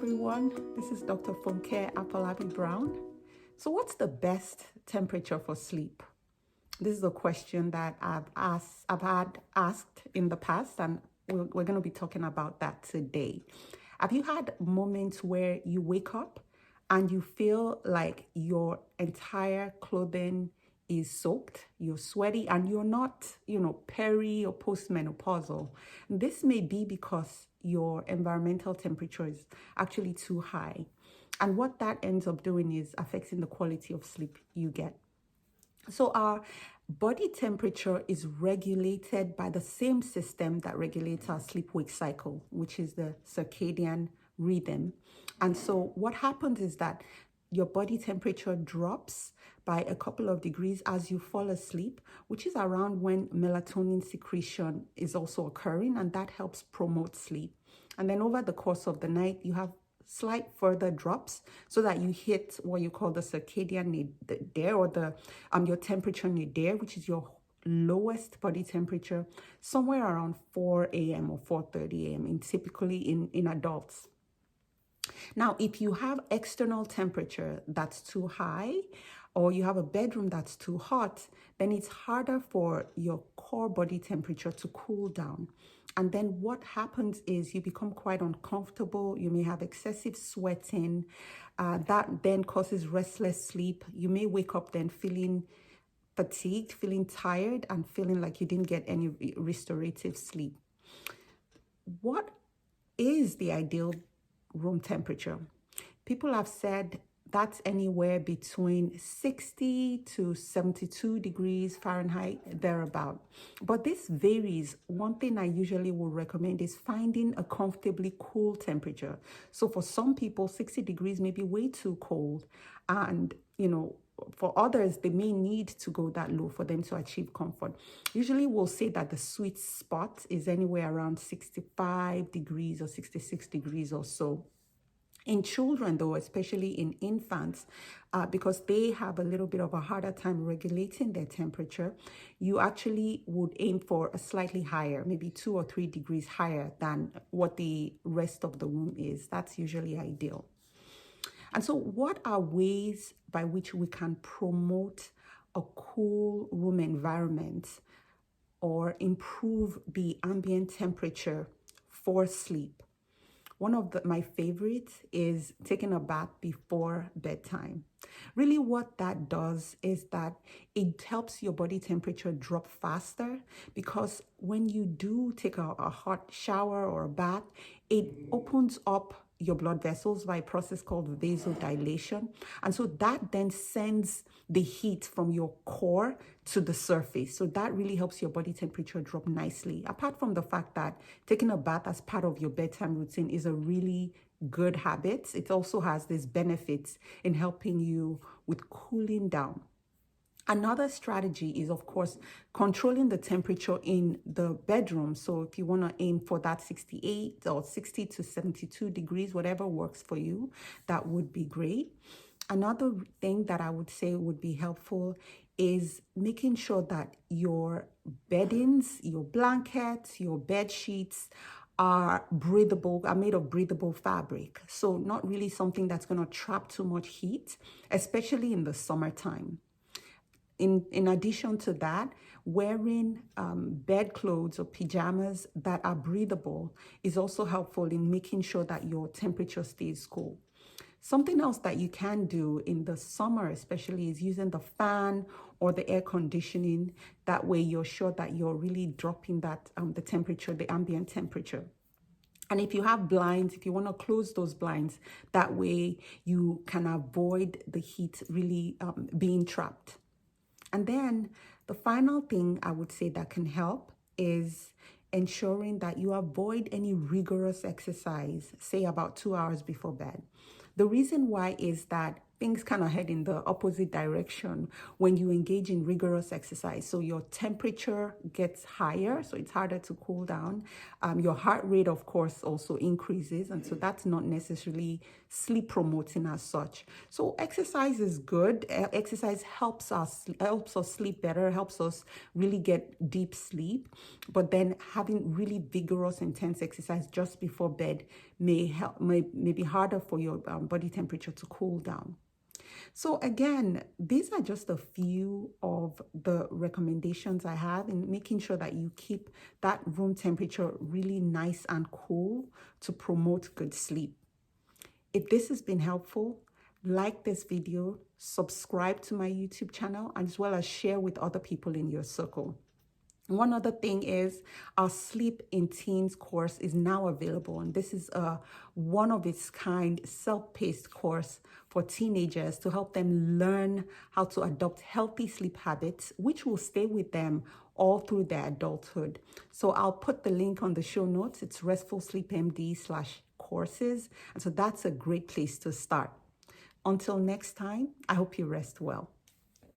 everyone. This is Dr. Funke Apalabi Brown. So, what's the best temperature for sleep? This is a question that I've had asked in the past, and we're going to be talking about that today. Have you had moments where you wake up and you feel like your entire clothing is soaked, you're sweaty, and you're not, peri or postmenopausal? This may be because your environmental temperature is actually too high. And what that ends up doing is affecting the quality of sleep you get. So our body temperature is regulated by the same system that regulates our sleep-wake cycle, which is the circadian rhythm. And so what happens is that your body temperature drops by a couple of degrees as you fall asleep, which is around when melatonin secretion is also occurring, and that helps promote sleep. And then over the course of the night, you have slight further drops so that you hit what you call the circadian nadir, or the your temperature nadir, which is your lowest body temperature, somewhere around 4 a.m. or 4:30 a.m. typically in adults. Now, if you have external temperature that's too high, or you have a bedroom that's too hot, then it's harder for your core body temperature to cool down. And then what happens is you become quite uncomfortable. You may have excessive sweating. That then causes restless sleep. You may wake up then feeling fatigued, feeling tired, and feeling like you didn't get any restorative sleep. What is the ideal room temperature? People have said that's anywhere between 60 to 72 degrees Fahrenheit, thereabout. But this varies. One thing I usually will recommend is finding a comfortably cool temperature. So for some people, 60 degrees may be way too cold. And, for others, they may need to go that low for them to achieve comfort. Usually we'll say that the sweet spot is anywhere around 65 degrees or 66 degrees or so. In children, though, especially in infants, because they have a little bit of a harder time regulating their temperature, you actually would aim for a slightly higher, maybe 2 or 3 degrees higher than what the rest of the room is. That's usually ideal. And so what are ways by which we can promote a cool room environment or improve the ambient temperature for sleep? One of my favorites is taking a bath before bedtime. Really what that does is that it helps your body temperature drop faster, because when you do take a hot shower or a bath, it opens up your blood vessels by a process called vasodilation. And so that then sends the heat from your core to the surface. So that really helps your body temperature drop nicely. Apart from the fact that taking a bath as part of your bedtime routine is a really good habit, it also has these benefits in helping you with cooling down. Another strategy is, of course, controlling the temperature in the bedroom. So if you want to aim for that 68 or 60 to 72 degrees, whatever works for you, that would be great. Another thing that I would say would be helpful is making sure that your beddings, your blankets, your bed sheets are made of breathable fabric. So not really something that's going to trap too much heat, especially in the summertime. In addition to that, wearing bedclothes or pajamas that are breathable is also helpful in making sure that your temperature stays cool. Something else that you can do in the summer especially is using the fan or the air conditioning. That way you're sure that you're really dropping that the temperature, the ambient temperature. And if you have blinds, if you want to close those blinds, that way you can avoid the heat really being trapped. And then the final thing I would say that can help is ensuring that you avoid any rigorous exercise, say about 2 hours before bed. The reason why is that things kind of head in the opposite direction when you engage in rigorous exercise. So your temperature gets higher, so it's harder to cool down. Your heart rate, of course, also increases, and so that's not necessarily sleep promoting as such. So exercise is good. Exercise helps us sleep better, helps us really get deep sleep. But then having really vigorous, intense exercise just before bed may be harder for your body temperature to cool down. So again, these are just a few of the recommendations I have in making sure that you keep that room temperature really nice and cool to promote good sleep. If this has been helpful, like this video, subscribe to my YouTube channel, as well as share with other people in your circle. One other thing is our Sleep in Teens course is now available, and this is a one of its kind self-paced course for teenagers to help them learn how to adopt healthy sleep habits, which will stay with them all through their adulthood. So I'll put the link on the show notes. It's restfulsleepmd/courses, and so that's a great place to start. Until next time, I hope you rest well.